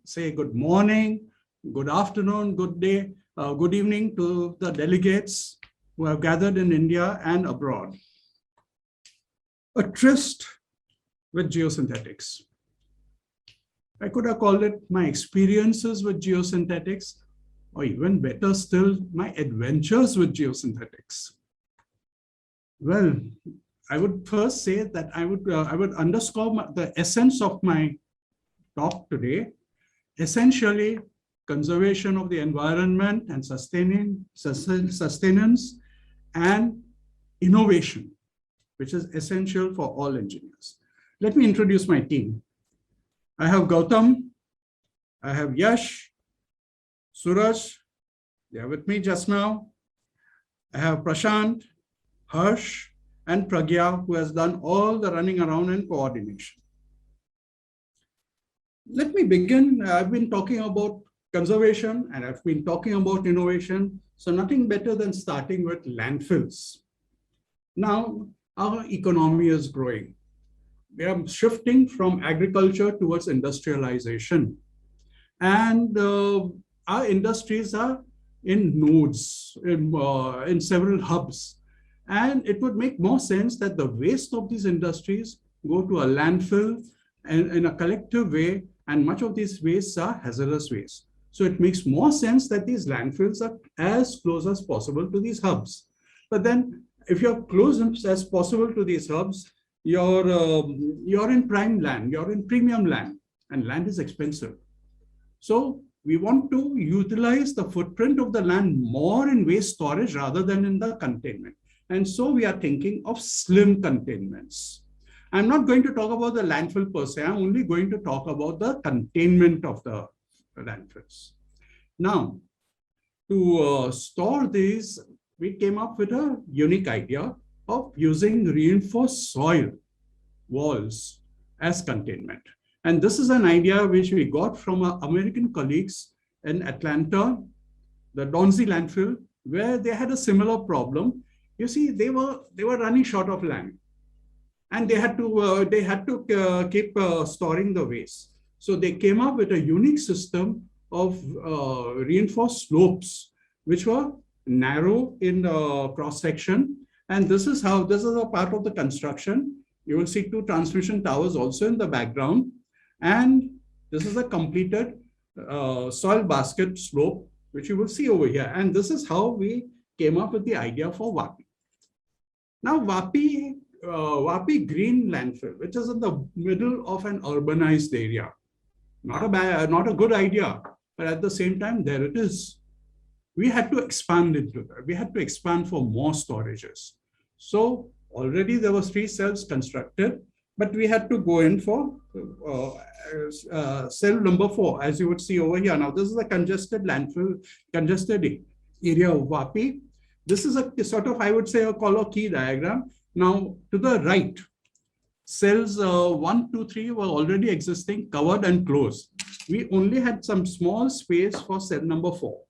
say good morning, good afternoon, good day, good evening to the delegates who have gathered in India and abroad. A tryst with geosynthetics. I could have called it my experiences with geosynthetics, or even better still, my adventures with geosynthetics. Well, I would first say that I would underscore the essence of my talk today. Essentially, conservation of the environment and sustenance and innovation, which is essential for all engineers. Let me introduce my team. I have Gautam, I have Yash, Suraj, they are with me just now. I have Prashant, Harsh, and Pragya, who has done all the running around and coordination. Let me begin. I've been talking about conservation and I've been talking about innovation. So nothing better than starting with landfills. Now, our economy is growing. We are shifting from agriculture towards industrialization. And our industries are in nodes, in several hubs. And it would make more sense that the waste of these industries go to a landfill and in a collective way, and much of these wastes are hazardous waste. So it makes more sense that these landfills are as close as possible to these hubs. But then if you're close as possible to these hubs, you're in prime land, you're in premium land, and land is expensive. So we want to utilize the footprint of the land more in waste storage rather than in the containment. And so we are thinking of slim containments. I'm not going to talk about the landfill per se. I'm only going to talk about the containment of the landfills. Now, to store these, we came up with a unique idea of using reinforced soil walls as containment. And this is an idea which we got from our American colleagues in Atlanta, the Donzi landfill, where they had a similar problem. You see, they were running short of land, and they had to keep storing the waste. So they came up with a unique system of reinforced slopes, which were narrow in cross section. And this is a part of the construction. You will see two transmission towers also in the background. And this is a completed soil basket slope, which you will see over here. And this is how we came up with the idea for Vapi. Now, Vapi Green Landfill, which is in the middle of an urbanized area. Not a good idea, but at the same time, there it is. We had to expand into that. We had to expand for more storages. So already there were 3 cells constructed, but we had to go in for cell number 4, as you would see over here. Now, this is a congested landfill, congested area of Vapi. This is a sort of, I would say, a color key diagram. Now, to the right, cells 1, 2, 3 were already existing, covered and closed. We only had some small space for cell number 4.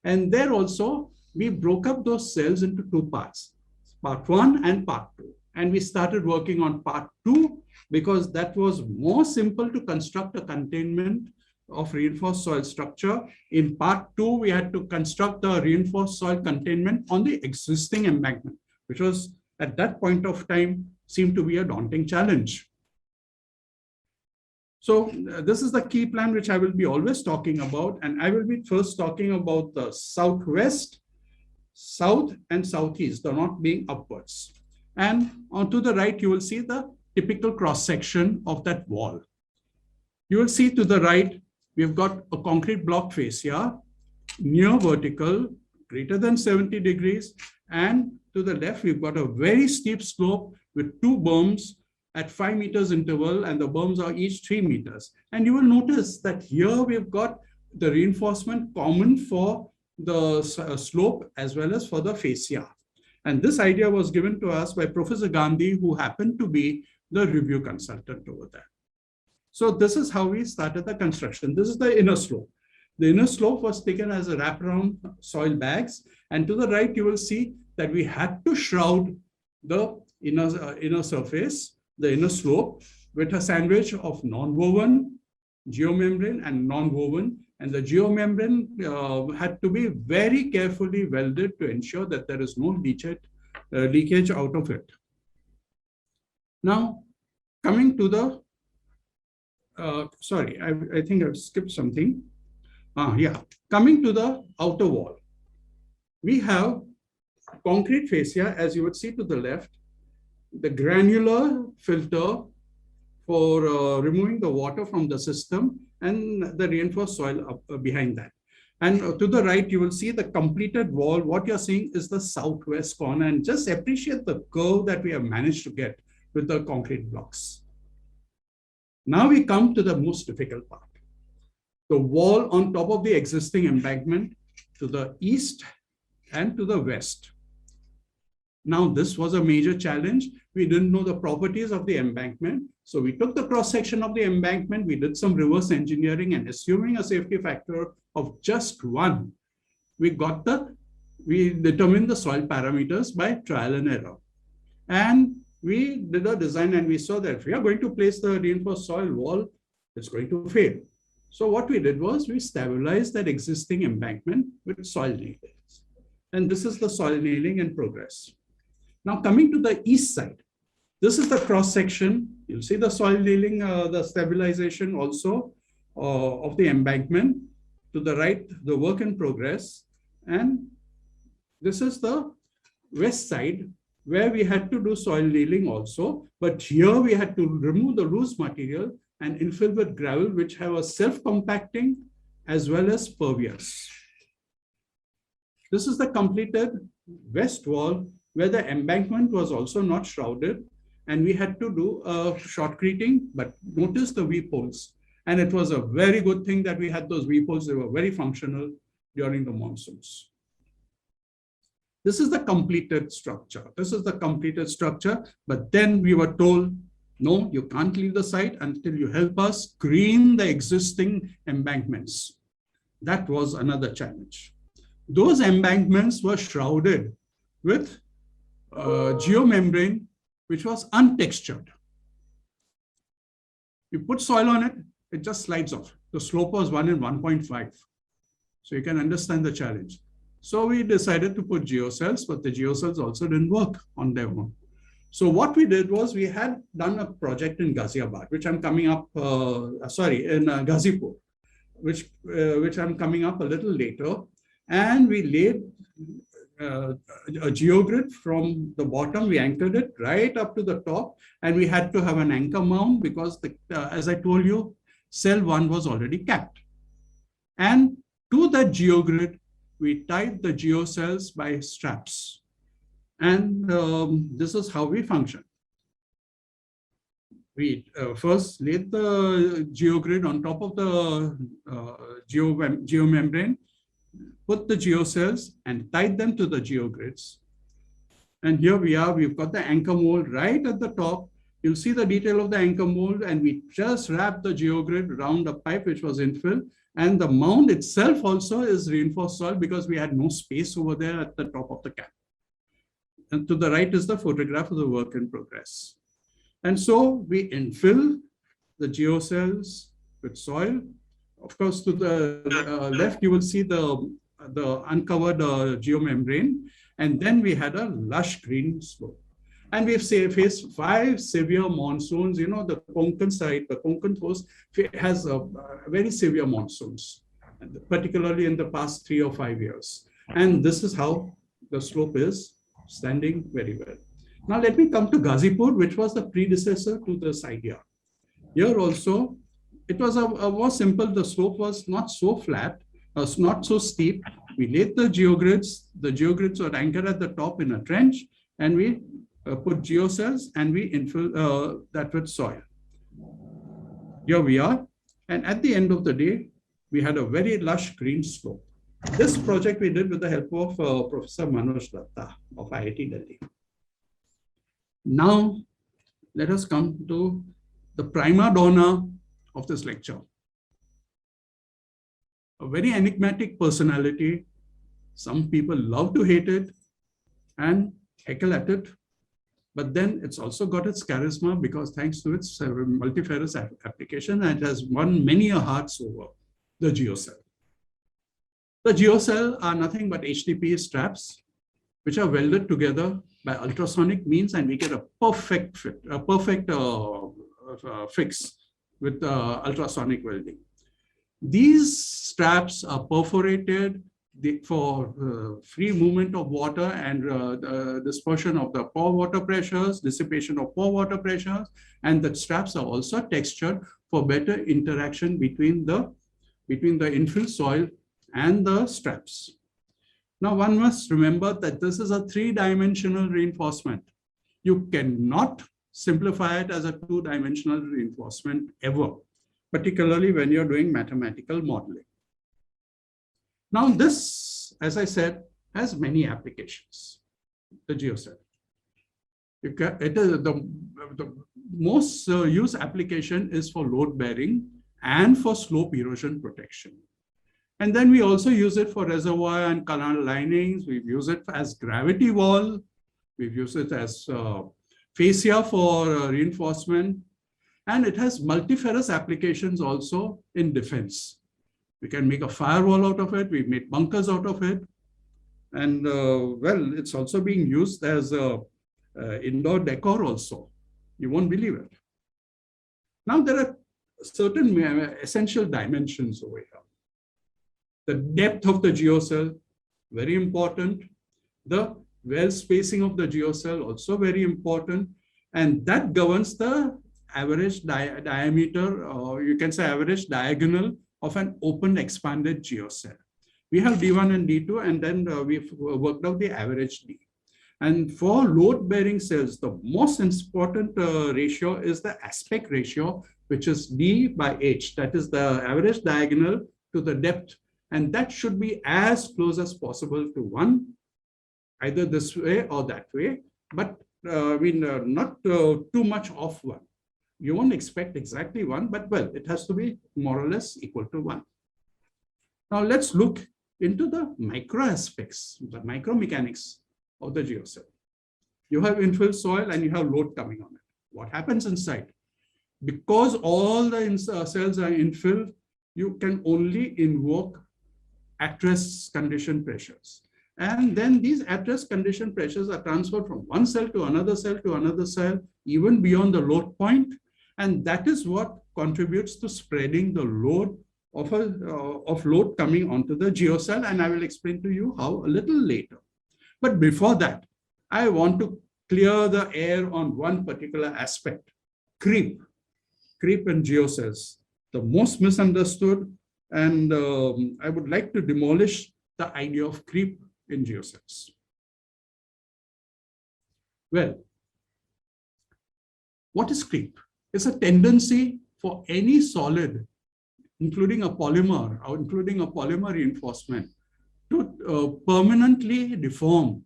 And there also, we broke up those cells into 2 parts, part 1 and part 2. And we started working on part 2 because that was more simple to construct a containment of reinforced soil structure. In part 2, we had to construct the reinforced soil containment on the existing embankment, which was at that point of time seemed to be a daunting challenge. So this is the key plan which I will be always talking about. And I will be first talking about the southwest, south and southeast, the not being upwards. And on to the right, you will see the typical cross section of that wall. You will see to the right, we've got a concrete block fascia, near vertical, greater than 70 degrees. And to the left, we've got a very steep slope with 2 berms at 5 meters interval, and the berms are each 3 meters. And you will notice that here we've got the reinforcement common for the slope as well as for the fascia. And this idea was given to us by Professor Gandhi, who happened to be the review consultant over there. So this is how we started the construction. This is the inner slope. The inner slope was taken as a wraparound soil bags. And to the right, you will see that we had to shroud the inner surface, the inner slope, with a sandwich of non-woven, geomembrane and non-woven. And the geomembrane had to be very carefully welded to ensure that there is no leakage out of it. Now, coming to the, sorry, I think I've skipped something. Coming to the outer wall. We have concrete fascia, as you would see to the left, the granular filter for removing the water from the system, and the reinforced soil up, behind that. And to the right, you will see the completed wall. What you're seeing is the southwest corner, and just appreciate the curve that we have managed to get with the concrete blocks. Now we come to the most difficult part. The wall on top of the existing embankment to the east and to the west. Now, this was a major challenge. We didn't know the properties of the embankment. So we took the cross-section of the embankment, we did some reverse engineering, and assuming a safety factor of just 1, we determined the soil parameters by trial and error. And we did a design, and we saw that if we are going to place the reinforced soil wall, it's going to fail. So what we did was we stabilized that existing embankment with soil nailings. And this is the soil nailing in progress. Now coming to the east side, this is the cross section. You'll see the soil nailing, the stabilization also of the embankment. To the right, the work in progress. And this is the west side where we had to do soil nailing also. But here we had to remove the loose material and infill with gravel, which have a self-compacting as well as pervious. This is the completed west wall where the embankment was also not shrouded, and we had to do a shotcreting, but notice the weep holes. And it was a very good thing that we had those weep holes. They were very functional during the monsoons. This is the completed structure. This is the completed structure, but then we were told, no, you can't leave the site until you help us screen the existing embankments. That was another challenge. Those embankments were shrouded with geomembrane, which was untextured. You put soil on it, it just slides off. The slope was 1 in 1.5. So you can understand the challenge. So we decided to put geocells, but the geocells also didn't work on their own. So what we did was we had done a project in Ghaziabad, which I'm coming up, in Ghazipur, which I'm coming up a little later. And we laid a geogrid from the bottom. We anchored it right up to the top, and we had to have an anchor mount because, as I told you, cell 1 was already capped. And to that geogrid, we tied the geocells by straps. And this is how we function. We first laid the geogrid on top of the geomembrane, put the geocells and tied them to the geogrids. And here we are, we've got the anchor mold right at the top. You'll see the detail of the anchor mold, and we just wrapped the geogrid around a pipe which was infill. And the mound itself also is reinforced soil because we had no space over there at the top of the cap. And to the right is the photograph of the work in progress. And so we infill the geocells with soil. Of course, to the left, you will see the uncovered geomembrane. And then we had a lush green slope. And we've faced 5 severe monsoons. You know, the Konkan side, the Konkan coast has very severe monsoons, particularly in the past 3 or 5 years. And this is how the slope is standing very well. Now let me come to Ghazipur, which was the predecessor to this idea. Here also, it was a more simple. The slope was not so flat, not so steep. We laid the geogrids. The geogrids were anchored at the top in a trench, and we put geocells and we infill that with soil. Here we are. And at the end of the day, we had a very lush green slope. This project we did with the help of Professor Manoj Datta of IIT Delhi. Now, let us come to the prima donna of this lecture. A very enigmatic personality. Some people love to hate it and heckle at it. but then it's also got its charisma because thanks to its multifarious application, and it has won many a hearts over the Geocell. The Geocell are nothing but HDPE straps, which are welded together by ultrasonic means, and we get a perfect fit, a perfect fix with ultrasonic welding. These straps are perforated for free movement of water and dispersion of the pore water pressures, dissipation of pore water pressures, and the straps are also textured for better interaction between the infill soil and the straps. Now, one must remember that this is a three-dimensional reinforcement. You cannot simplify it as a two-dimensional reinforcement ever, particularly when you're doing mathematical modeling. Now, this, as I said, has many applications, the Geocell. It is the most used application is for load bearing and for slope erosion protection. And then we also use it for reservoir and canal linings. We've used it as gravity wall. We've used it as fascia for reinforcement. And it has multifarious applications also in defense. We can make a firewall out of it. We've made bunkers out of it. And well, it's also being used as indoor decor also. You won't believe it. Now, there are certain essential dimensions over here. The depth of the geocell, very important. The well spacing of the geocell, also very important. And that governs the average diameter, or you can say average diagonal of an open expanded geocell. We have D1 and D2, and then we've worked out the average D. And for load-bearing cells, the most important ratio is the aspect ratio, which is D by H. That is the average diagonal to the depth. And that should be as close as possible to 1, either this way or that way, but not too much off 1. You won't expect exactly 1, but well, it has to be more or less equal to 1. Now let's look into the micro aspects, the micro mechanics of the geocell. You have infill soil and you have load coming on it. What happens inside? Because all the cells are infilled, you can only invoke at-rest condition pressures. And then these at-rest condition pressures are transferred from one cell to another cell to another cell, even beyond the load point. And that is what contributes to spreading the load of load coming onto the geocell. And I will explain to you how a little later. But before that, I want to clear the air on one particular aspect, creep. Creep in geocells, the most misunderstood. And I would like to demolish the idea of creep in geocells. Well, what is creep? It's a tendency for any solid, including a polymer or including a polymer reinforcement, to permanently deform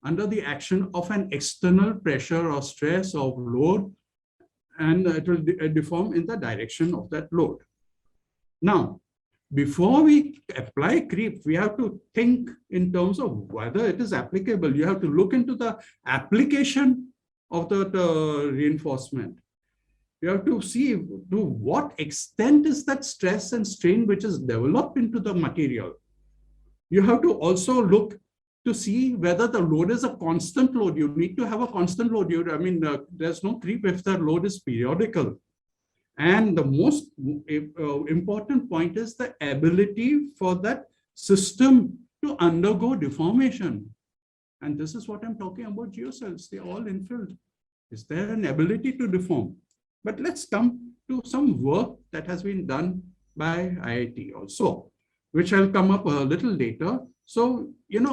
under the action of an external pressure or stress or load, and it will deform in the direction of that load. Now, before we apply creep, we have to think in terms of whether it is applicable. You have to look into the application of the reinforcement. You have to see to what extent is that stress and strain which is developed into the material. You have to also look to see whether the load is a constant load. You need to have a constant load. There's no creep if the load is periodical. And the most important point is the ability for that system to undergo deformation. And this is what I'm talking about geocells. They're all infilled. Is there an ability to deform? But let's come to some work that has been done by IIT also, which I'll come up a little later. So,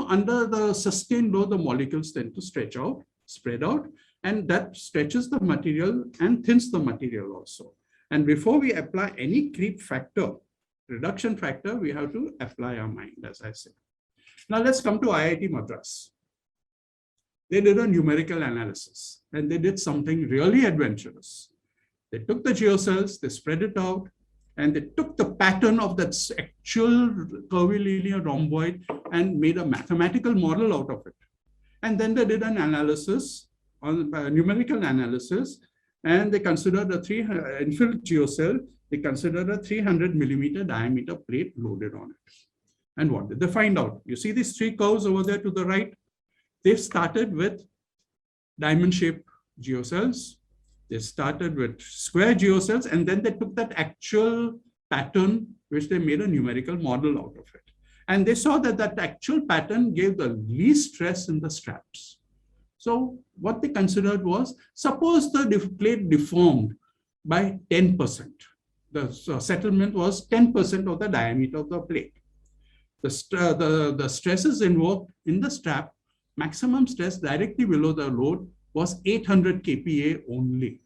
under the sustained load, the molecules tend to stretch out, spread out, and that stretches the material and thins the material also. And before we apply any creep factor, reduction factor, we have to apply our mind, as I said. Now let's come to IIT Madras. They did a numerical analysis and they did something really adventurous. They took the geocells, they spread it out, and they took the pattern of that actual curvilinear rhomboid and made a mathematical model out of it. And then they did an analysis on numerical analysis, and they considered a infill geocell. They considered a 300 millimeter diameter plate loaded on it. And what did they find out? You see these three curves over there to the right? They've started with diamond-shaped geocells. They started with square geocells, and then they took that actual pattern, which they made a numerical model out of it. And they saw that that actual pattern gave the least stress in the straps. So what they considered was, suppose the plate deformed by 10%. The settlement was 10% of the diameter of the plate. The stresses invoked in the strap, maximum stress directly below the load, was 800 kPa only.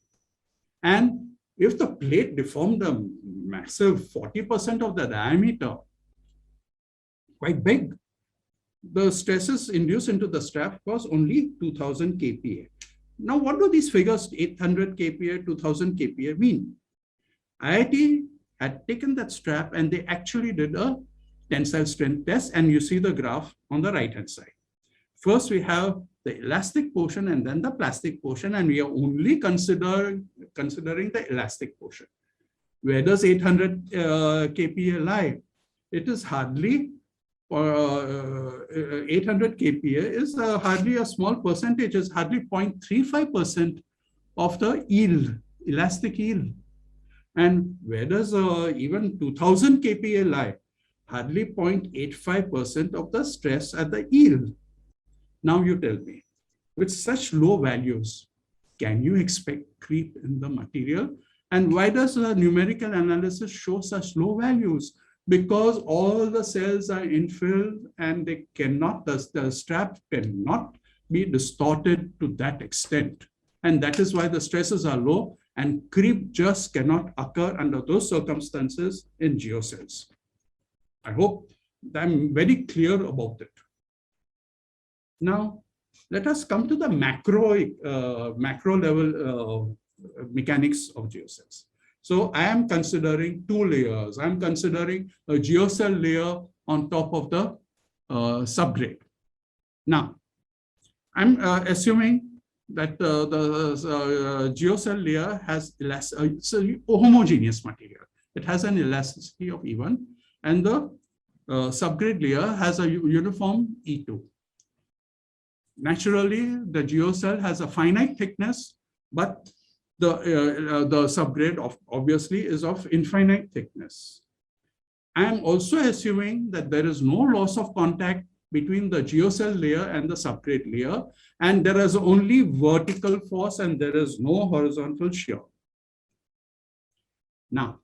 And if the plate deformed a massive 40% of the diameter, quite big, the stresses induced into the strap was only 2000 kPa. Now, what do these figures, 800 kPa, 2000 kPa, mean? IIT had taken that strap and they actually did a tensile strength test, and you see the graph on the right-hand side. First, we have the elastic portion and then the plastic portion, and we are only considering the elastic portion. Where does 800 kPa lie? It is hardly 800 kPa is hardly a small percentage, is hardly 0.35% of the yield, elastic yield. And where does even 2000 kPa lie? Hardly 0.85% of the stress at the yield. Now you tell me, with such low values, can you expect creep in the material? And why does the numerical analysis show such low values? Because all the cells are infilled and they cannot, the strap cannot be distorted to that extent. And that is why the stresses are low, and creep just cannot occur under those circumstances in geocells. I hope I'm very clear about it. Now, let us come to the macro level mechanics of geocells. So I am considering two layers. I'm considering a geocell layer on top of the subgrade. Now, I'm assuming that the geocell layer has it's a homogeneous material. It has an elasticity of E1, and the subgrade layer has a uniform E2. Naturally, the geocell has a finite thickness, but the subgrade obviously is of infinite thickness. I am also assuming that there is no loss of contact between the geocell layer and the subgrade layer, and there is only vertical force and there is no horizontal shear. Now,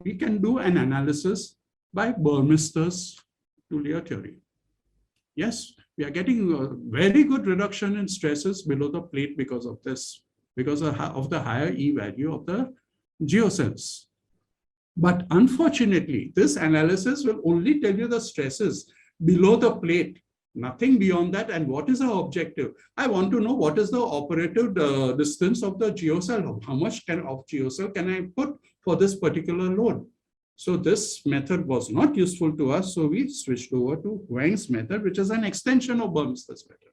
we can do an analysis by Burmister's two-layer theory. Yes, we are getting a very good reduction in stresses below the plate because of this, because of the higher E value of the geocells. But unfortunately, this analysis will only tell you the stresses below the plate, nothing beyond that. And what is our objective? I want to know what is the operative distance of the geocell. How much of geocell can I put for this particular load? So this method was not useful to us. So we switched over to Huang's method, which is an extension of Burmister's method.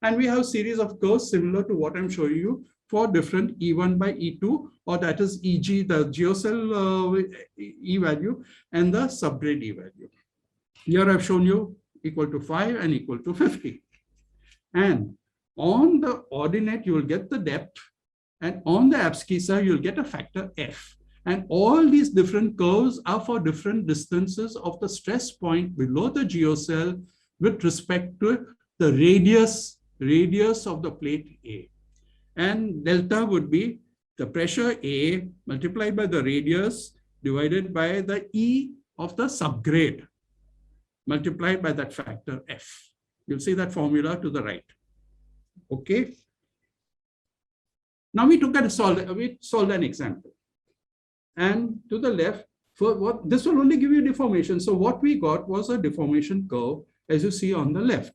And we have a series of curves similar to what I'm showing you for different E1 by E2, or that is EG, the geocell E value, and the subgrade E value. Here I've shown you equal to 5 and equal to 50. And on the ordinate, you will get the depth, and on the abscissa, you'll get a factor F. And all these different curves are for different distances of the stress point below the geocell with respect to the radius of the plate A. And delta would be the pressure A multiplied by the radius divided by the E of the subgrade multiplied by that factor F. You'll see that formula to the right. Okay. Now we solved an example. And to the left, this will only give you deformation. So what we got was a deformation curve, as you see on the left.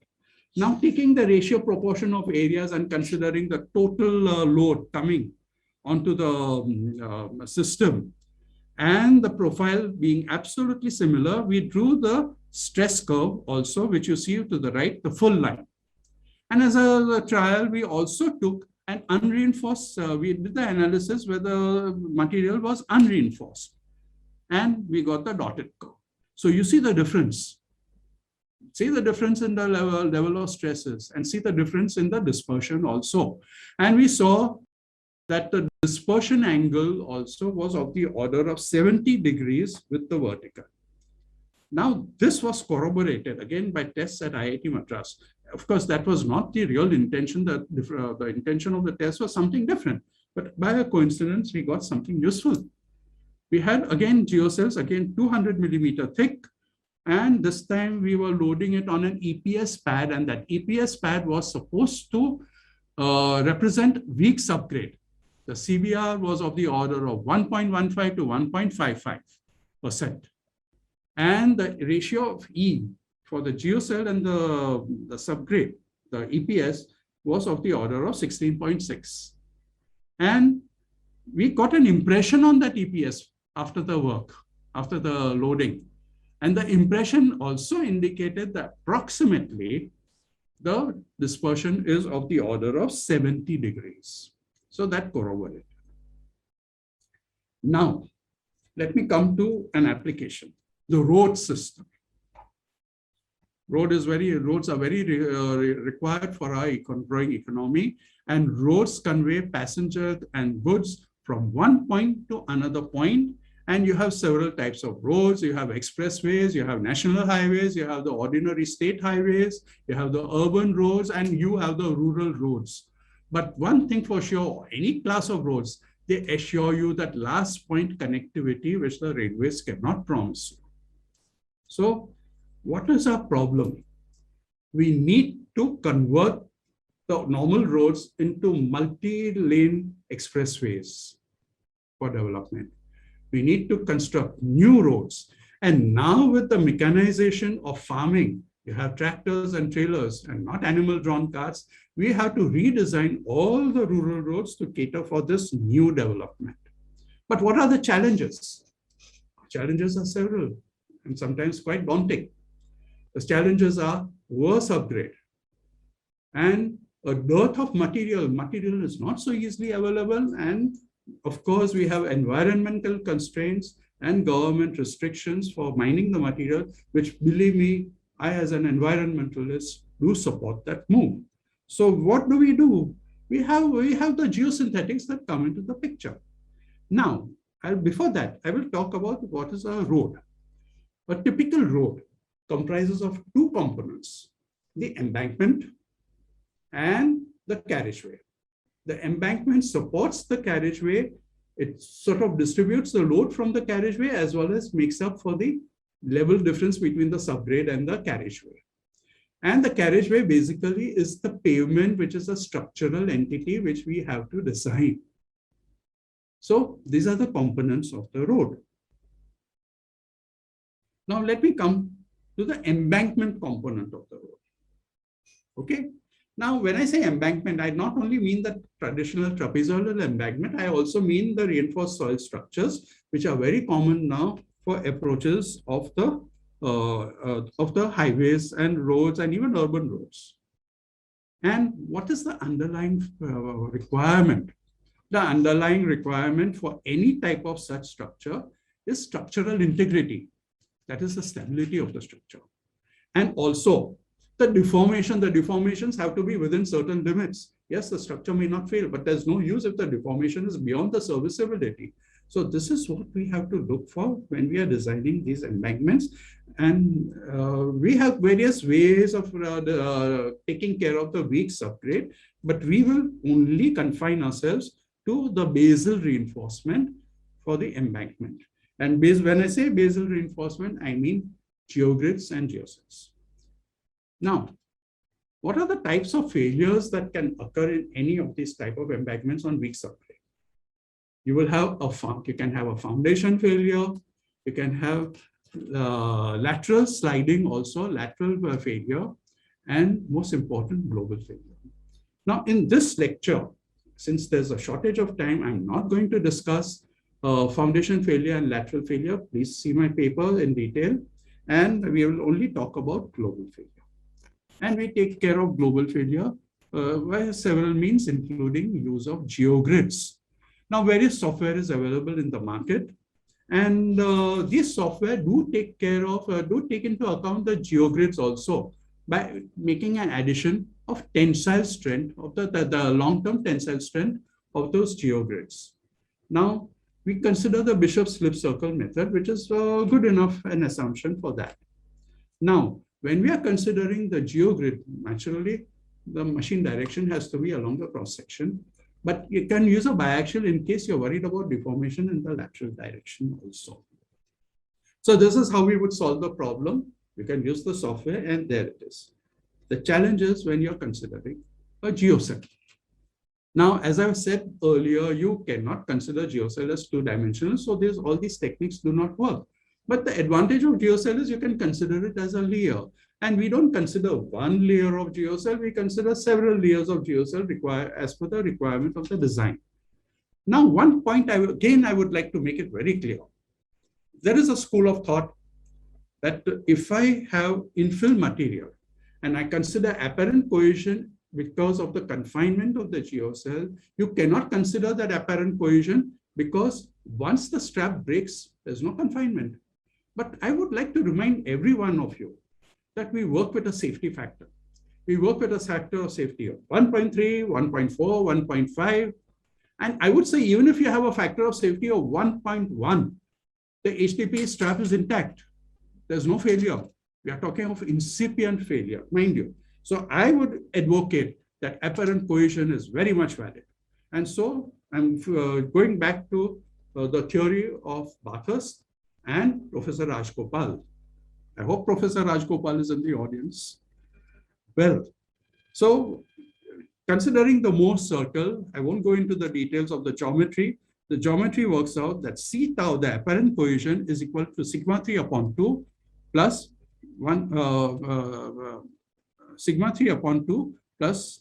Now taking the ratio proportion of areas and considering the total load coming onto the system and the profile being absolutely similar, we drew the stress curve also, which you see to the right, the full line. And as a trial, we also took an unreinforced, we did the analysis where the material was unreinforced. And we got the dotted curve. So you see the difference. See the difference in the level of stresses and see the difference in the dispersion also. And we saw that the dispersion angle also was of the order of 70 degrees with the vertical. Now, this was corroborated again by tests at IIT Madras. Of course, that was not the real intention. The intention of the test was something different. But by a coincidence, we got something useful. We had, again, geocells, again, 200 millimeter thick. And this time we were loading it on an EPS pad. And that EPS pad was supposed to represent weak subgrade. The CBR was of the order of 1.15 to 1.55%. And the ratio of E for the geocell and the subgrade, the EPS, was of the order of 16.6. And we got an impression on that EPS after the work, after the loading. And the impression also indicated that approximately the dispersion is of the order of 70 degrees. So that corroborated. Now, let me come to an application. The road system. Roads are very required for our growing economy, and roads convey passengers and goods from one point to another point. And you have several types of roads. You have expressways, you have national highways, you have the ordinary state highways, you have the urban roads, and you have the rural roads. But one thing for sure, any class of roads, they assure you that last point connectivity, which the railways cannot promise you. So what is our problem? We need to convert the normal roads into multi-lane expressways for development. We need to construct new roads. And now with the mechanization of farming, you have tractors and trailers and not animal-drawn carts. We have to redesign all the rural roads to cater for this new development. But what are the challenges? Challenges are several and sometimes quite daunting. The challenges are worse upgrade and a dearth of material. Material is not so easily available, and of course, we have environmental constraints and government restrictions for mining the material, which, believe me, I as an environmentalist do support that move. So what do? We have the geosynthetics that come into the picture. Now, before that, I will talk about what is a road. A typical road comprises of two components, the embankment and the carriageway. The embankment supports the carriageway. It sort of distributes the load from the carriageway as well as makes up for the level difference between the subgrade and the carriageway. And the carriageway basically is the pavement, which is a structural entity which we have to design. So these are the components of the road. Now let me come to the embankment component of the road. Okay. Now, when I say embankment, I not only mean the traditional trapezoidal embankment, I also mean the reinforced soil structures, which are very common now for approaches of the highways and roads and even urban roads. And what is the underlying requirement? The underlying requirement for any type of such structure is structural integrity. That is the stability of the structure. And also, the deformations have to be within certain limits. Yes, the structure may not fail, but there's no use if the deformation is beyond the serviceability. So this is what we have to look for when we are designing these embankments. And we have various ways of taking care of the weak subgrade, but we will only confine ourselves to the basal reinforcement for the embankment. And when I say basal reinforcement, I mean geogrids and geocells. Now, what are the types of failures that can occur in any of these type of embankments on weak subgrade? You will have you can have a foundation failure. You can have lateral sliding, also lateral failure, and most important, global failure. Now, in this lecture, since there's a shortage of time, I'm not going to discuss foundation failure and lateral failure. Please see my paper in detail, and we will only talk about global failure. And we take care of global failure by several means, including use of geogrids. Now, various software is available in the market, and these software do take care of, do take into account the geogrids also by making an addition of tensile strength of the long-term tensile strength of those geogrids. Now, we consider the Bishop's slip circle method, which is good enough an assumption for that. Now, when we are considering the geogrid, naturally, the machine direction has to be along the cross-section, but you can use a biaxial in case you're worried about deformation in the lateral direction also. So this is how we would solve the problem. You can use the software, and there it is. The challenge is when you're considering a geocell. Now, as I've said earlier, you cannot consider geocell as two-dimensional, so all these techniques do not work. But the advantage of geocell is you can consider it as a layer. And we don't consider one layer of geocell, we consider several layers of geocell as per the requirement of the design. Now, one point I would like to make it very clear. There is a school of thought that if I have infill material and I consider apparent cohesion because of the confinement of the geocell, you cannot consider that apparent cohesion because once the strap breaks, there's no confinement. But I would like to remind every one of you that we work with a safety factor. We work with a factor of safety of 1.3, 1.4, 1.5. And I would say even if you have a factor of safety of 1.1, the HDP strap is intact. There's no failure. We are talking of incipient failure, mind you. So I would advocate that apparent cohesion is very much valid. And so I'm going back to the theory of Bathurst and Professor Rajgopal. I hope Professor Rajgopal is in the audience. Well, so considering the Morse circle, I won't go into the details of the geometry. The geometry works out that C tau, the apparent cohesion, is equal to sigma 3 upon 2 plus 1, sigma 3 upon 2 plus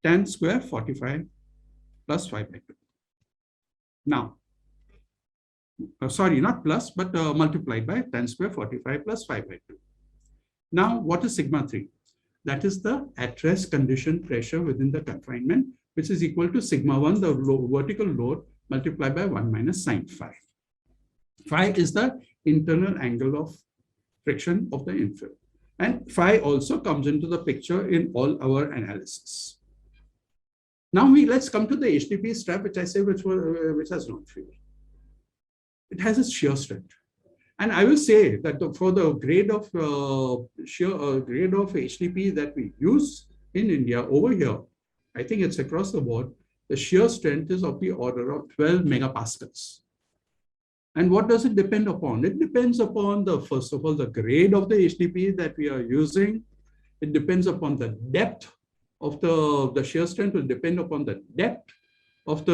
tan square 45 plus 5 by 2. Now, sorry, not plus, but multiplied by tan square 45 plus 5 by 2. Now, what is sigma 3? That is the at-rest condition pressure within the confinement, which is equal to sigma 1, the vertical load, multiplied by 1 minus sine phi. Phi is the internal angle of friction of the infill. And phi also comes into the picture in all our analysis. Now, let's come to the HDP strap, which I say which has not failed. It has its shear strength. And I will say that for the grade of grade of HDP that we use in India over here, I think it's across the board, the shear strength is of the order of 12 megapascals. And what does it depend upon? It depends upon first of all, the grade of the HDP that we are using. It depends upon the depth of the shear strength will depend upon the depth of the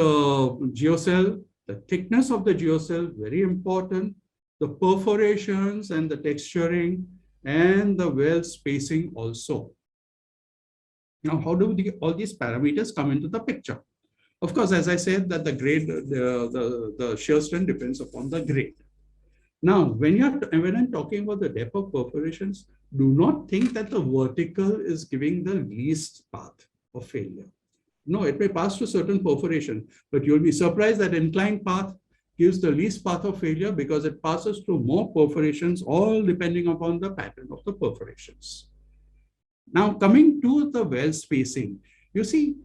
geocell. The thickness of the geocell, very important, the perforations and the texturing and the well spacing also. Now, how do all these parameters come into the picture? Of course, as I said, that the grade, the shear strength depends upon the grade. Now, when I'm talking about the depth of perforations, do not think that the vertical is giving the least path of failure. No, it may pass to certain perforation, but you'll be surprised that inclined path gives the least path of failure because it passes through more perforations, all depending upon the pattern of the perforations. Now, coming to the well spacing, you see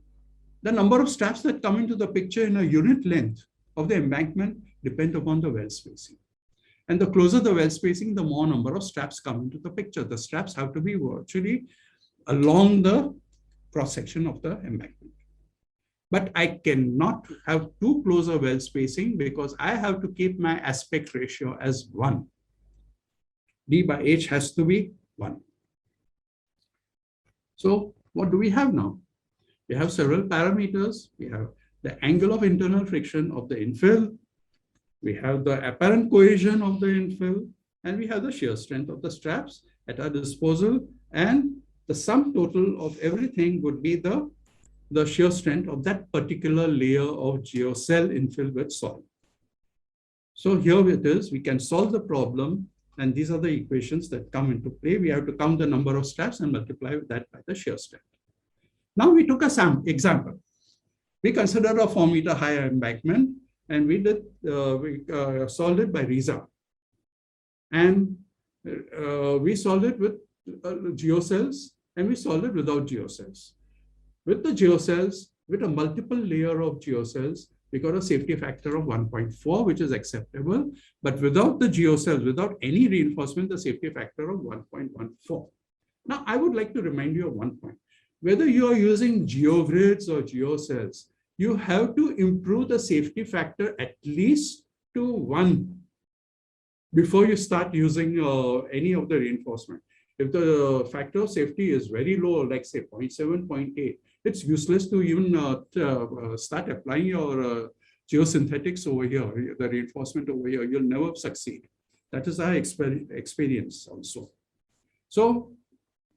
the number of straps that come into the picture in a unit length of the embankment depend upon the well spacing. And the closer the well spacing, the more number of straps come into the picture. The straps have to be virtually along the cross-section of the embankment. But I cannot have too close a well spacing because I have to keep my aspect ratio as 1. D by H has to be 1. So what do we have now? We have several parameters. We have the angle of internal friction of the infill. We have the apparent cohesion of the infill. And we have the shear strength of the straps at our disposal. And the sum total of everything would be the shear strength of that particular layer of geocell infill with soil. So here it is, we can solve the problem And these are the equations that come into play. We have to count the number of straps and multiply that by the shear strength. Now we took a example. We considered a 4-meter high embankment, and we solved it by RISA. And we solved it with geocells, and we solved it without geocells. With the geocells, with a multiple layer of geocells, we got a safety factor of 1.4, which is acceptable. But without the geocells, without any reinforcement, the safety factor of 1.14. Now, I would like to remind you of one point. Whether you are using geogrids or geocells, you have to improve the safety factor at least to 1 before you start using any of the reinforcement. If the factor of safety is very low, like say 0.7, 0.8, it's useless to even start applying your geosynthetics over here, the reinforcement over here. You'll never succeed. That is our experience also. So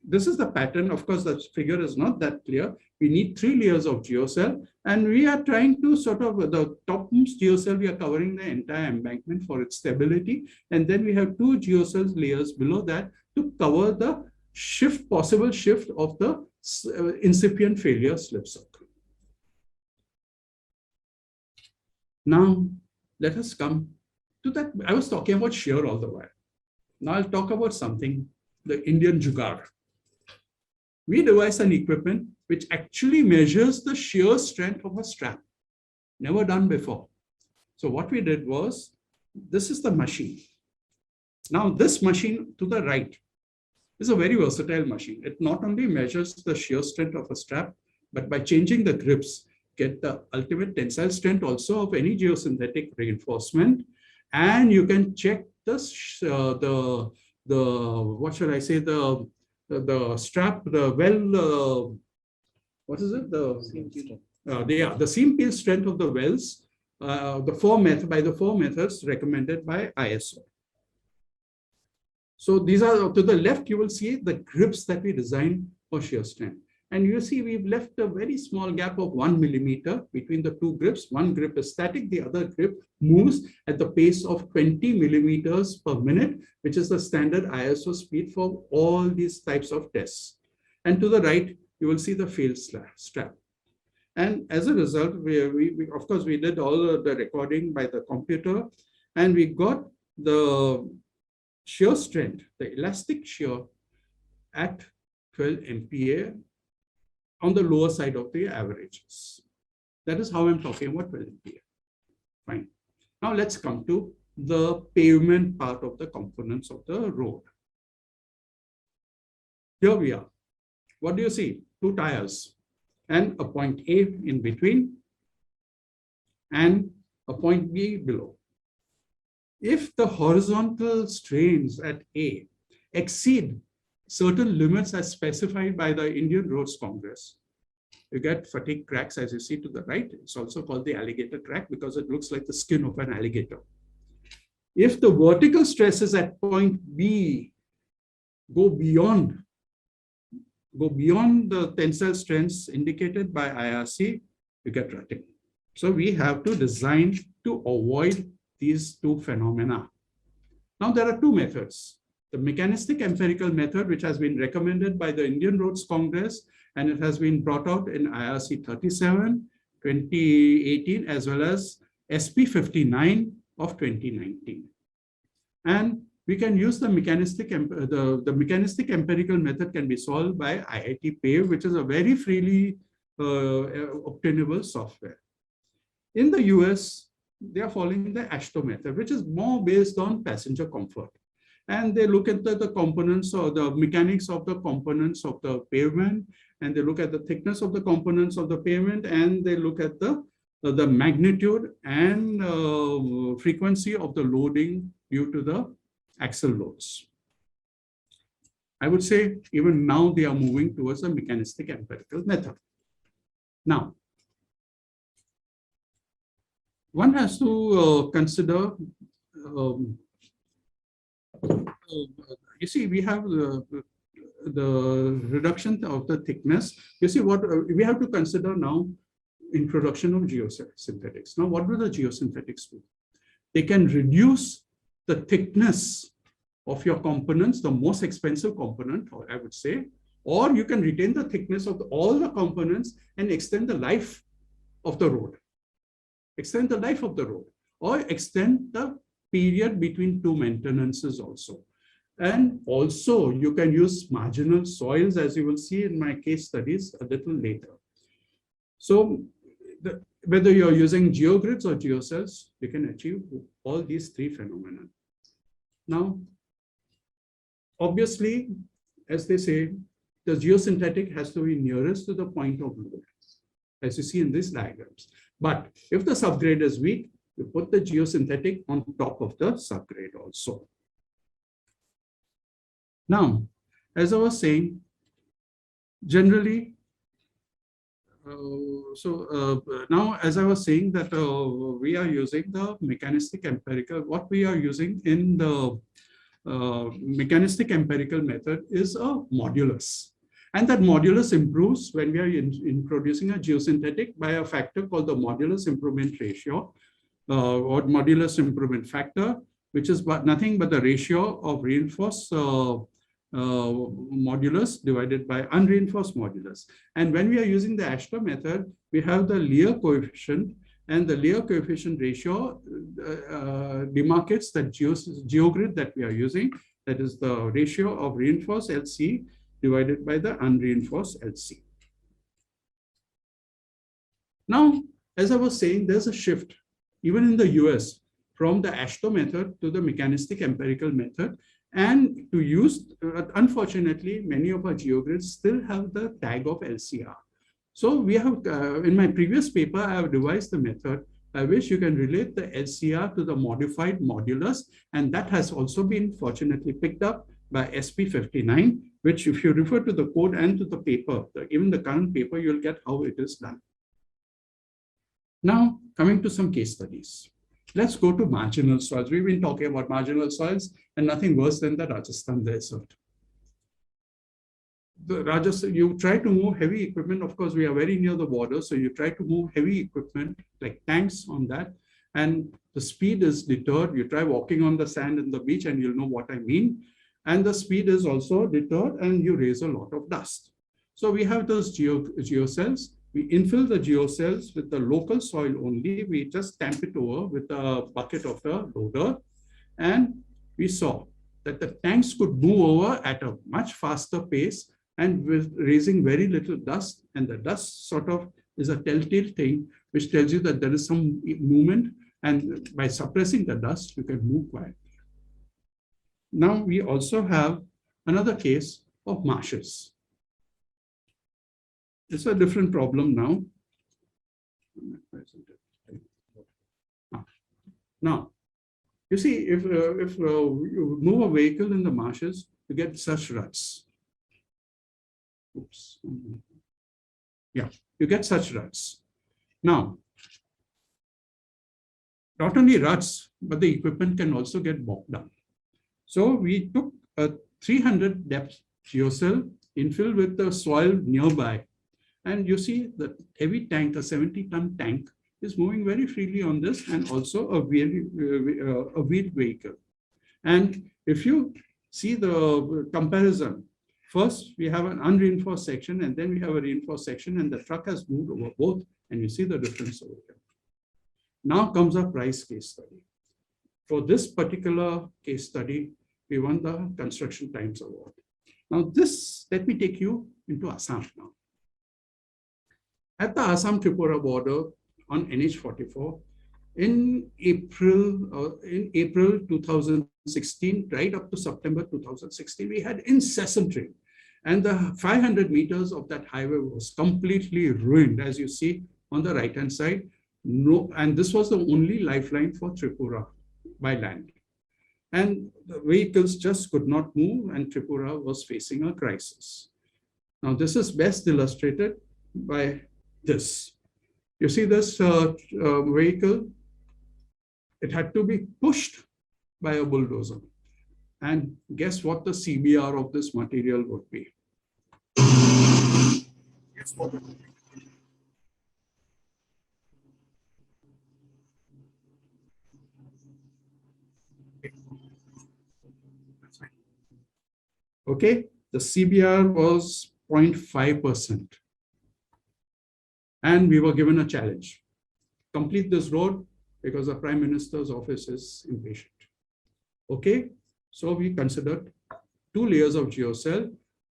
this is the pattern. Of course, the figure is not that clear. We need 3 layers of geocell, and we are trying to sort of, the topmost geocell, we are covering the entire embankment for its stability. And then we have 2 geocell layers below that to cover the possible shift of the incipient failure slip circle. Now, let us come to that. I was talking about shear all the while. Now I'll talk about something, the Indian jugaad. We devised an equipment which actually measures the shear strength of a strap. Never done before. So what we did was, this is the machine. Now this machine to the right is a very versatile machine. It not only measures the shear strength of a strap, but by changing the grips, get the ultimate tensile strength also of any geosynthetic reinforcement. And you can check the what should I say, the strap, the well, what is it? The seam peel strength of the wells, by the 4 methods recommended by ISO. So these are, to the left, you will see the grips that we designed for shear strength. And you see we've left a very small gap of 1 millimeter between the 2 grips. One grip is static, the other grip moves at the pace of 20 millimeters per minute, which is the standard ISO speed for all these types of tests. And to the right, you will see the failed strap. And as a result, we of course, we did all the recording by the computer, and we got the shear strength, the elastic shear at 12 MPa on the lower side of the averages. That is how I'm talking about 12 MPa. Fine. Now let's come to the pavement part of the components of the road. Here we are. What do you see? 2 tires and a point A in between and a point B below. If the horizontal strains at A exceed certain limits as specified by the Indian Roads Congress, you get fatigue cracks, as you see to the right. It's also called the alligator crack because it looks like the skin of an alligator. If the vertical stresses at point B go beyond the tensile strengths indicated by IRC, you get rutting. So we have to design to avoid these 2 phenomena. Now there are 2 methods. The mechanistic empirical method, which has been recommended by the Indian Roads Congress, and it has been brought out in IRC 37, 2018, as well as SP 59 of 2019. And we can use the mechanistic empirical method can be solved by IIT PAVE, which is a very freely obtainable software. In the US, they are following the AASHTO method, which is more based on passenger comfort. And they look at the components or the mechanics of the components of the pavement, and they look at the thickness of the components of the pavement, and they look at the magnitude and frequency of the loading due to the axle loads. I would say even now they are moving towards a mechanistic empirical method. Now, one has to consider, you see, we have the reduction of the thickness. You see what we have to consider now, introduction of geosynthetics. Now, what do the geosynthetics do? They can reduce the thickness of your components, the most expensive component, or I would say, or you can retain the thickness of all the components and extend the life of the road. Extend the life of the road, or extend the period between two maintenances also. And also you can use marginal soils, as you will see in my case studies a little later. So whether you're using geogrids or geocells, you can achieve all these three phenomena. Now, obviously, as they say, the geosynthetic has to be nearest to the point of load, as you see in these diagrams. But if the subgrade is weak, you put the geosynthetic on top of the subgrade also. Now, as I was saying, generally, now as I was saying that we are using the mechanistic empirical, what we are using in the mechanistic empirical method is a modulus. And that modulus improves when we are introducing a geosynthetic by a factor called the modulus improvement ratio, or modulus improvement factor, which is nothing but the ratio of reinforced modulus divided by unreinforced modulus. And when we are using the Ashton method, we have the Lear coefficient, and the Lear coefficient ratio demarcates the geogrid that we are using. That is the ratio of reinforced LC divided by the unreinforced LC. Now, as I was saying, there's a shift, even in the US, from the Ashton method to the mechanistic empirical method. And to use, unfortunately, many of our geogrids still have the tag of LCR. So we have, in my previous paper, I have devised the method by which you can relate the LCR to the modified modulus. And that has also been fortunately picked up by SP59, which if you refer to the code and to the paper, even the current paper, you'll get how it is done. Now, coming to some case studies. Let's go to marginal soils. We've been talking about marginal soils and nothing worse than the Rajasthan desert. You try to move heavy equipment. Of course, we are very near the border. So you try to move heavy equipment like tanks on that. And the speed is deterred. You try walking on the sand in the beach and you'll know what I mean. And the speed is also deterred and you raise a lot of dust. So we have those geocells. We infill the geocells with the local soil only. We just stamp it over with a bucket of the loader. And we saw that the tanks could move over at a much faster pace and with raising very little dust. And the dust sort of is a telltale thing, which tells you that there is some movement. And by suppressing the dust, you can move quietly. Now we also have another case of marshes. It's a different problem now. Now, you see, if you move a vehicle in the marshes, you get such ruts. Oops. Yeah, you get such ruts. Now, not only ruts, but the equipment can also get bogged down. So we took a 300 depth geocell infilled with the soil nearby. And you see the heavy tank, a 70-ton tank, is moving very freely on this, and also a wheeled vehicle. And if you see the comparison, first we have an unreinforced section, and then we have a reinforced section, and the truck has moved over both, and you see the difference over here. Now comes our price case study. For this particular case study, we won the Construction Times Award. Now this, let me take you into Assam now. At the Assam-Tripura border on NH44, in April 2016, right up to September 2016, we had incessant rain. And the 500 meters of that highway was completely ruined, as you see on the right-hand side. No, and this was the only lifeline for Tripura by land. And the vehicles just could not move, and Tripura was facing a crisis. Now, this is best illustrated by this. You see this vehicle? It had to be pushed by a bulldozer. And guess what the CBR of this material would be? Okay, the CBR was 0.5%. And we were given a challenge. Complete this road because the Prime Minister's office is impatient. Okay, so we considered 2 layers of Geocell.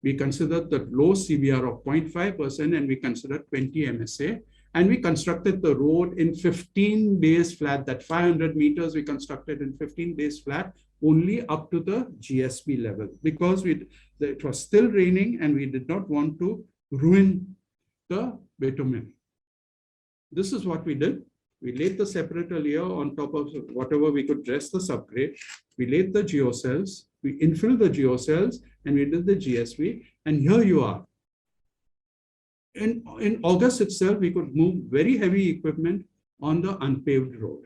We considered the low CBR of 0.5% and we considered 20 MSA. And we constructed the road in 15 days flat. That 500 meters we constructed in 15 days flat, only up to the GSB level, because it was still raining and we did not want to ruin the bitumen. This is what we did. We laid the separator layer on top of whatever we could dress the subgrade. We laid the geocells, we infilled the geocells, and we did the GSB. And here you are. In August itself, we could move very heavy equipment on the unpaved road.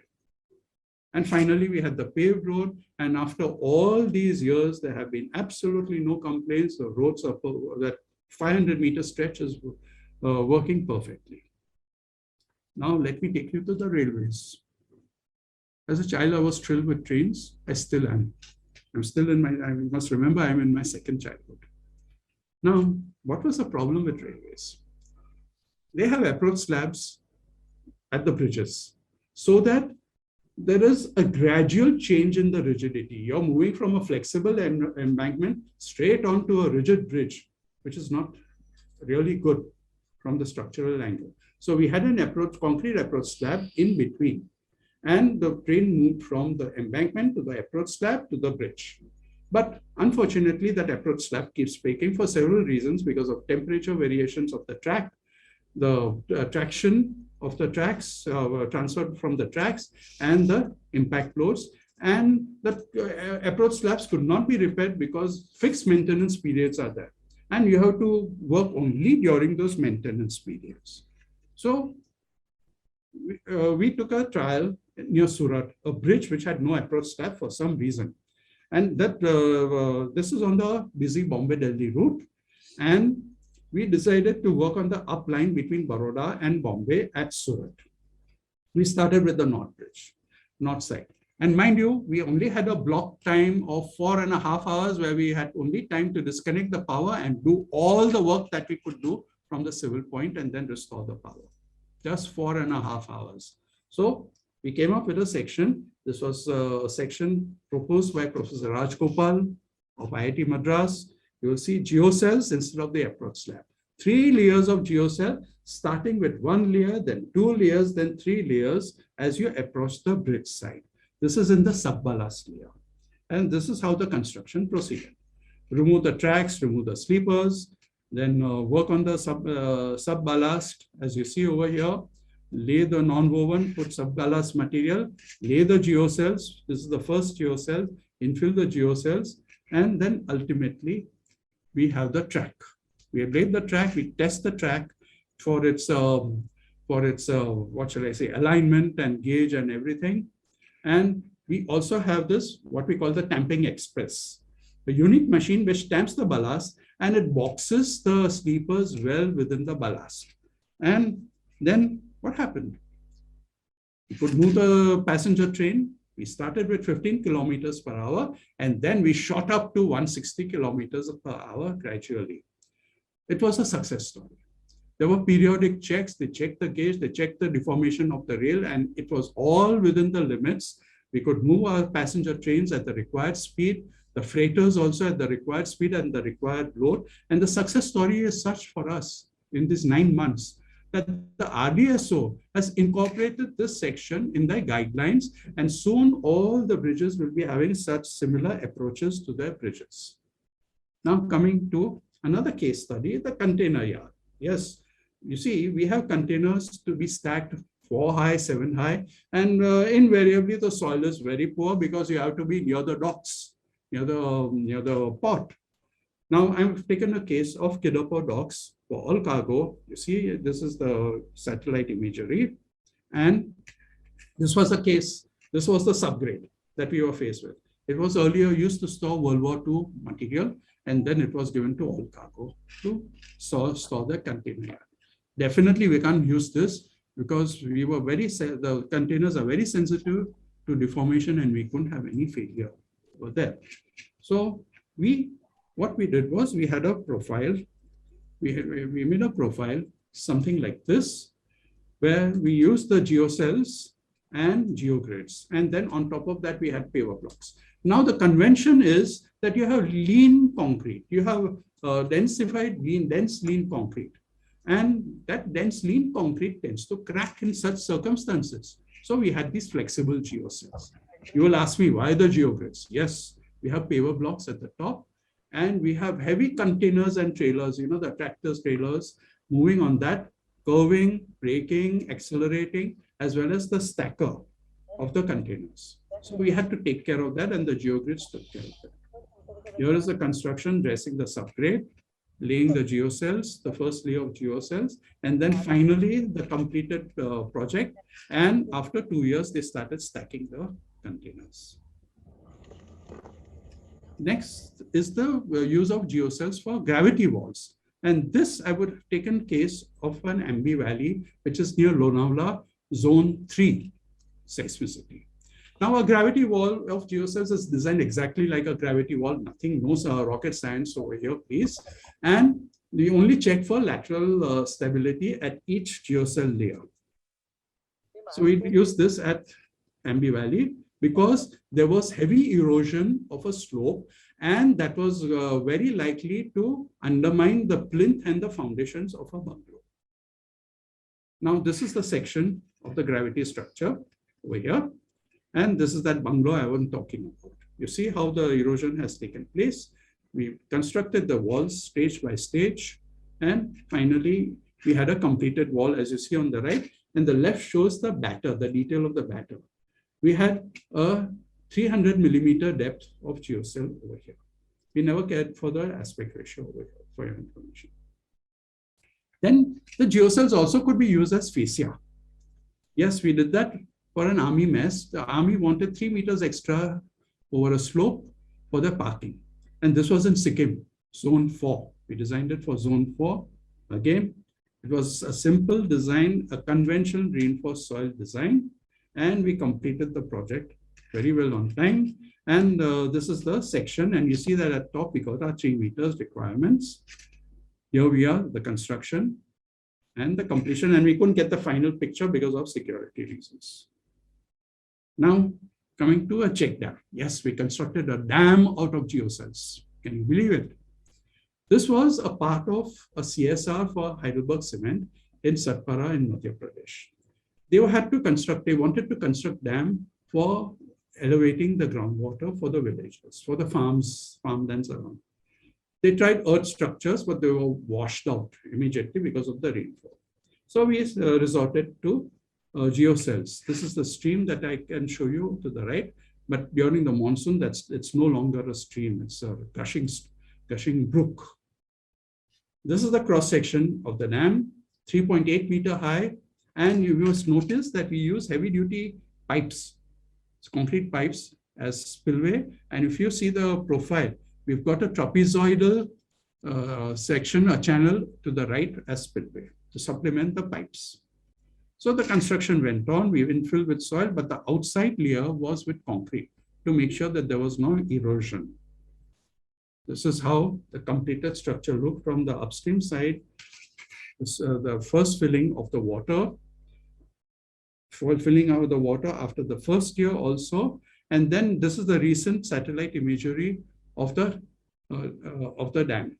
And finally, we had the paved road. And after all these years, there have been absolutely no complaints. The roads are, that 500-meter stretch is working perfectly. Now, let me take you to the railways. As a child, I was thrilled with trains. I still am. I'm still in my, I must remember, I'm in my second childhood. Now, what was the problem with railways? They have approach slabs at the bridges so that there is a gradual change in the rigidity. You're moving from a flexible embankment straight onto a rigid bridge, which is not really good from the structural angle. So we had an concrete approach slab in between. And the train moved from the embankment to the approach slab to the bridge. But unfortunately, that approach slab keeps breaking for several reasons, because of temperature variations of the track, the traction of the tracks transferred from the tracks, and the impact loads. And the approach slabs could not be repaired because fixed maintenance periods are there. And you have to work only during those maintenance periods. So we took a trial near Surat, a bridge which had no approach slab for some reason. And that this is on the busy Bombay-Delhi route. And we decided to work on the up line between Baroda and Bombay at Surat. We started with the north bridge, north side. And mind you, we only had a block time of 4.5 hours where we had only time to disconnect the power and do all the work that we could do from the civil point and then restore the power. Just 4.5 hours. So we came up with a section. This was a section proposed by Professor Raj Gopal of IIT Madras. You will see geocells instead of the approach slab. 3 layers of geocell, starting with 1 layer, then 2 layers, then 3 layers as you approach the bridge side. This is in the sub-ballast layer. And this is how the construction proceeded. Remove the tracks, remove the sleepers, then work on the sub-ballast, as you see over here. Lay the non-woven, put sub-ballast material, lay the geocells. This is the first geocell, infill the geocells, and then ultimately we have the track. We have laid the track, we test the track for its what shall I say, alignment and gauge and everything. And we also have this, what we call the tamping express, a unique machine which tamps the ballast and it boxes the sleepers well within the ballast. And then what happened? We could move the passenger train. We started with 15 kilometers per hour, and then we shot up to 160 kilometers per hour gradually. It was a success story. There were periodic checks. They checked the gauge, they checked the deformation of the rail, and it was all within the limits. We could move our passenger trains at the required speed, the freighters also at the required speed and the required load. And the success story is such for us in these 9 months that the RDSO has incorporated this section in their guidelines, and soon all the bridges will be having such similar approaches to their bridges. Now coming to another case study, the container yard. Yes, you see, we have containers to be stacked 4 high, 7 high, and invariably the soil is very poor because you have to be near the docks, near the port. Now I've taken a case of Kidapur docks for all cargo. You see, this is the satellite imagery, and this was the case. This was the subgrade that we were faced with. It was earlier used to store World War II material, and then it was given to all cargo to store the container yard. Definitely, we can't use this because we were the containers are very sensitive to deformation, and we couldn't have any failure over there. So we what we did was we had a profile. We made a profile, something like this, where we used the geocells and geogrids. And then on top of that, we had paver blocks. Now the convention is that you have lean concrete. You have densified, dense lean concrete. And that dense lean concrete tends to crack in such circumstances. So we had these flexible geocells. You will ask me, why the geogrids? Yes, we have paver blocks at the top, and we have heavy containers and trailers, the tractors, trailers, moving on that, curving, braking, accelerating, as well as the stacker of the containers. So we had to take care of that, and the geogrids took care of that. Here is the construction, dressing the subgrade, laying the geocells, the first layer of geocells, and then finally the completed project. And after 2 years, they started stacking the containers. Next is the use of geocells for gravity walls. And this I would have taken case of an Ambi Valley, which is near Lonavala, zone 3 seismicity. Now, a gravity wall of geocells is designed exactly like a gravity wall. Nothing, no rocket science over here, please. And we only check for lateral stability at each geocell layer. So we use this at Ambi Valley because there was heavy erosion of a slope, and that was very likely to undermine the plinth and the foundations of a bungalow. Now, this is the section of the gravity structure over here. And this is that bungalow I was talking about. You see how the erosion has taken place. We constructed the walls stage by stage. And finally, we had a completed wall, as you see on the right. And the left shows the batter, the detail of the batter. We had a 300 millimeter depth of geocell over here. We never cared for the aspect ratio over here, for your information. Then the geocells also could be used as fascia. Yes, we did that for an army mess. The army wanted 3 meters extra over a slope for their parking. And this was in Sikkim, zone 4. We designed it for zone 4. Again, it was a simple design, a conventional reinforced soil design. And we completed the project very well on time. And this is the section. And you see that at top, we got our 3 meters requirements. Here we are, the construction and the completion. And we couldn't get the final picture because of security reasons. Now, coming to a check dam. Yes, we constructed a dam out of geocells. Can you believe it? This was a part of a CSR for Heidelberg Cement in Satpara in Madhya Pradesh. They wanted to construct dam for elevating the groundwater for the villagers, for the farmlands around. They tried earth structures, but they were washed out immediately because of the rainfall. So we resorted to geocells. This is the stream that I can show you to the right, but during the monsoon, it's no longer a stream, it's a gushing brook. This is the cross section of the dam, 3.8 meter high, and you must notice that we use heavy duty pipes, it's concrete pipes as spillway. And if you see the profile, we've got a trapezoidal section, a channel to the right as spillway to supplement the pipes. So the construction went on, we infilled with soil, but the outside layer was with concrete to make sure that there was no erosion. This is how the completed structure looked from the upstream side. This, the first filling of the water, filling out the water after the first year also. And then this is the recent satellite imagery of the dam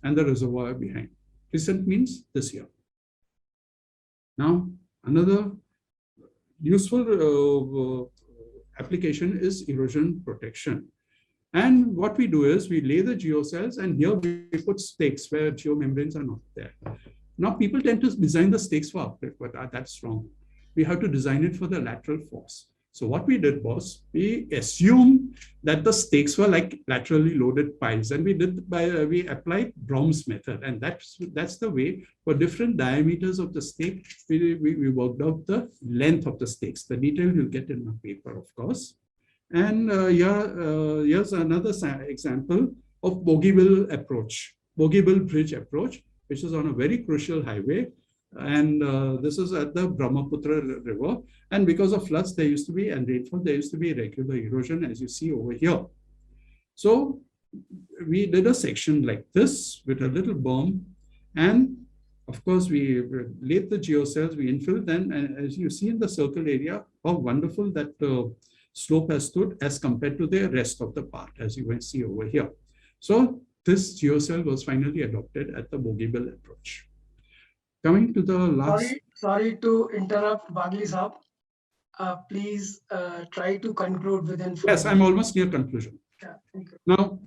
and the reservoir behind. Recent means this year. Now, another useful application is erosion protection. And what we do is we lay the geocells, and here we put stakes where geomembranes are not there. Now, people tend to design the stakes for uplift, but that's wrong. We have to design it for the lateral force. So what we did was we assumed that the stakes were like laterally loaded piles, and we applied Brom's method, and that's the way for different diameters of the stake we worked out the length of the stakes. The detail you'll get in my paper, of course. And here's another example of Bogeybill approach, Bogeybill bridge approach, which is on a very crucial highway. And this is at the Brahmaputra River. And because of floods, there used to be, and rainfall, there used to be regular erosion, as you see over here. So we did a section like this with a little berm, and of course, we laid the geocells, we infilled them, and as you see in the circle area, how wonderful that slope has stood as compared to the rest of the part, as you can see over here. So this geocell was finally adopted at the Bogeybill approach. Coming to the last... Sorry to interrupt, Bagli Saab. Please try to conclude within 5 Yes, I'm almost near conclusion. Yeah, thank you. Now,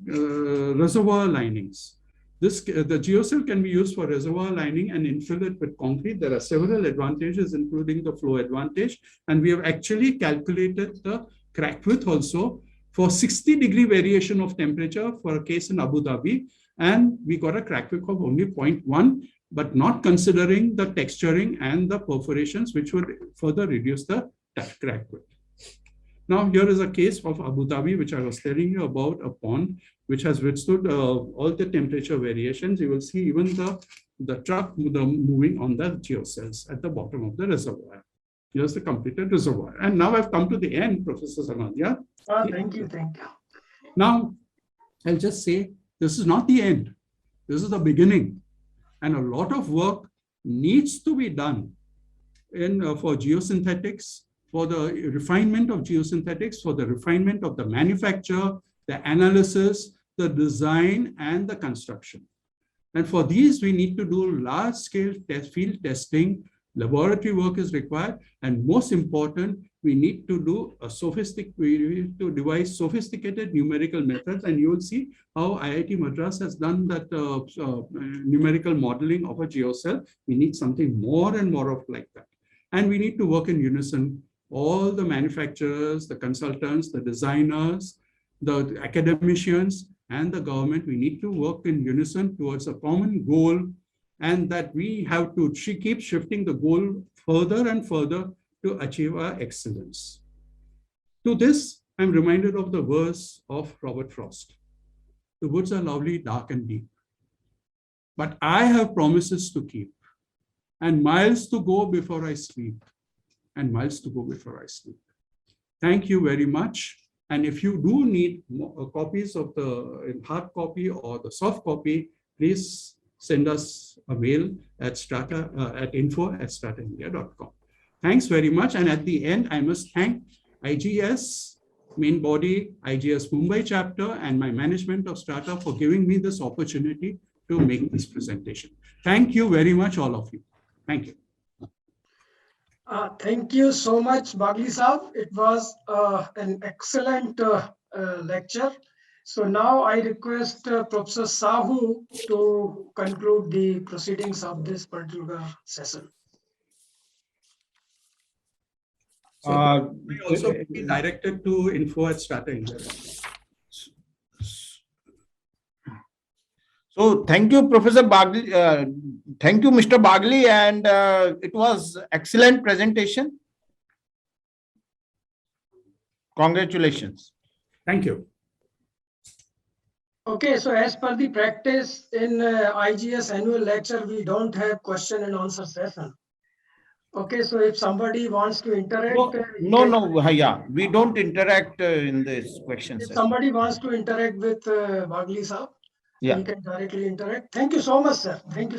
reservoir linings. The geocell can be used for reservoir lining and infill it with concrete. There are several advantages, including the flow advantage. And we have actually calculated the crack width also for 60-degree variation of temperature for a case in Abu Dhabi. And we got a crack width of only 0.1, but not considering the texturing and the perforations, which would further reduce the crack width. Now, here is a case of Abu Dhabi, which I was telling you about, a pond which has withstood all the temperature variations. You will see even the truck moving on the geocells at the bottom of the reservoir. Here's the completed reservoir. And now I've come to the end, Professor Samadia. Thank you. Now, I'll just say, this is not the end. This is the beginning. And a lot of work needs to be done for geosynthetics, for the refinement of geosynthetics, for the refinement of the manufacture, the analysis, the design, and the construction. And for these, we need to do large-scale field testing. Laboratory work is required. And most important, we need to devise sophisticated numerical methods. And you will see how IIT Madras has done that numerical modeling of a geocell. We need something more and more of like that. And we need to work in unison. All the manufacturers, the consultants, the designers, the academicians, and the government, we need to work in unison towards a common goal, and that we have to keep shifting the goal further and further to achieve our excellence. To this, I'm reminded of the verse of Robert Frost. The woods are lovely, dark and deep, but I have promises to keep, and miles to go before I sleep, and miles to go before I sleep. Thank you very much. And if you do need copies of the hard copy or the soft copy, please send us a mail at info@strataindia.com. Thanks very much. And at the end, I must thank IGS, main body, IGS Mumbai chapter, and my management of Strata for giving me this opportunity to make this presentation. Thank you very much, all of you. Thank you. Thank you so much, Bagli Saab. It was an excellent lecture. So now I request Professor Sahu to conclude the proceedings of this particular session. We also be directed to info@strataindia. So thank you, Professor Bagli. Thank you, Mr. Bagli, and it was excellent presentation. Congratulations. Thank you. Okay, so as per the practice in IGS annual lecture, we don't have question and answer session. Okay, so if somebody wants to interact... Yeah, we don't interact in this question If session. somebody wants to interact with Bagli Saab, Yeah. he can directly interact. Thank you so much, sir. Thank you.